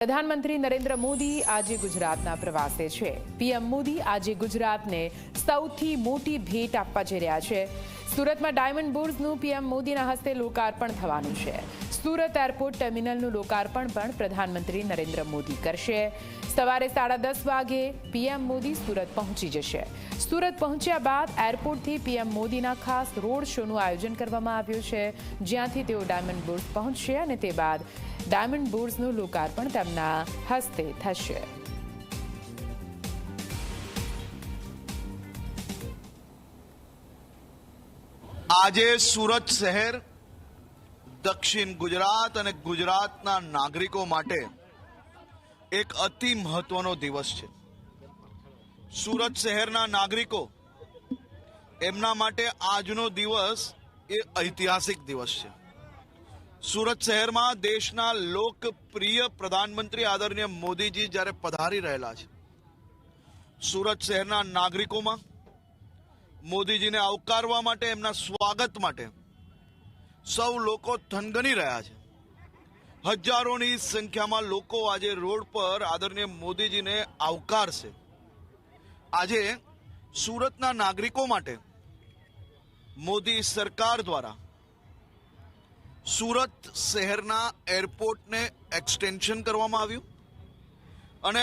પ્રધાનમંત્રી નરેન્દ્ર મોદી આજે ગુજરાતના પ્રવાસે છે। પીએમ મોદી આજે ગુજરાતને સૌથી મોટી ભેટ આપવા જઈ રહ્યા છે। સુરતમાં ડાયમંડ બુર્સનું પીએમ મોદીના હસ્તે લોકાર્પણ થવાનું છે। સુરત એરપોર્ટ ટર્મિનલનું લોકાર્પણ પણ પ્રધાનમંત્રી નરેન્દ્ર મોદી કરશે। સવારે 10:30 વાગે પીએમ મોદી સુરત પહોંચી જશે। સુરત પહોંચ્યા બાદ એરપોર્ટથી પીએમ મોદીના ખાસ રોડ શોનું આયોજન કરવામાં આવ્યું છે, જ્યાંથી તેઓ ડાયમંડ બુર્સ પહોંચશે અને તે બાદ ડાયમંડ બુર્સનું લોકાર્પણ તેમના હસ્તે થશે। આજે સુરત શહેર, દક્ષિણ ગુજરાત અને ગુજરાતના નાગરિકો માટે એક અતિ મહત્વનો દિવસ છે। સુરત શહેરના નાગરિકો એમના માટે આજનો દિવસ એ ઐતિહાસિક દિવસ છે। સુરત શહેરમાં દેશના લોકપ્રિય પ્રધાનમંત્રી આદરણીય મોદીજી જ્યારે પધારી રહેલા છે, સુરત શહેરના નાગરિકોમાં મોદીજીને આવકારવા માટે, એમના સ્વાગત માટે સૌ લોકો થનગની રહ્યા છે। હજારોની સંખ્યામાં લોકો આજે રોડ પર આદરણીય મોદીજીને આવકારશે। આજે સુરતના નાગરિકો માટે મોદી સરકાર દ્વારા સુરત શહેરના એરપોર્ટને એક્સટેન્શન કરવામાં આવ્યું અને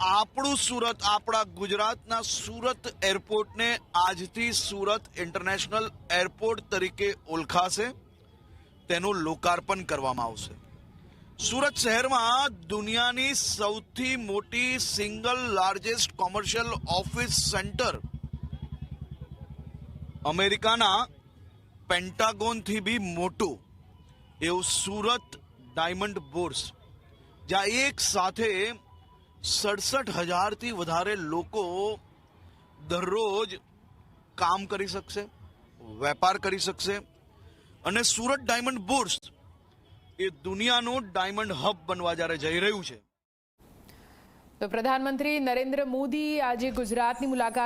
આપણું સુરત, આપણા ગુજરાતના સુરત એરપોર્ટને આજથી સુરત ઇન્ટરનેશનલ એરપોર્ટ તરીકે ઓળખાશે। તેનું લોકાર્પણ કરવામાં આવશે। સુરત શહેરમાં દુનિયાની સૌથી મોટી single largest commercial office centre અમેરિકાના પેન્ટાગોનથી બી મોટું એવું સુરત ડાયમંડ બુર્સ, જ્યાં એક સાથે 67,000થી વધારે લોકો દરરોજ કામ કરી શકશે, વેપાર કરી શકશે અને સુરત ડાયમંડ બુર્સ એ દુનિયાનું ડાયમંડ હબ બનવા જ્યારે જઈ રહ્યું છે। તો પ્રધાનમંત્રી નરેન્દ્ર મોદી આજે ગુજરાતની મુલાકાત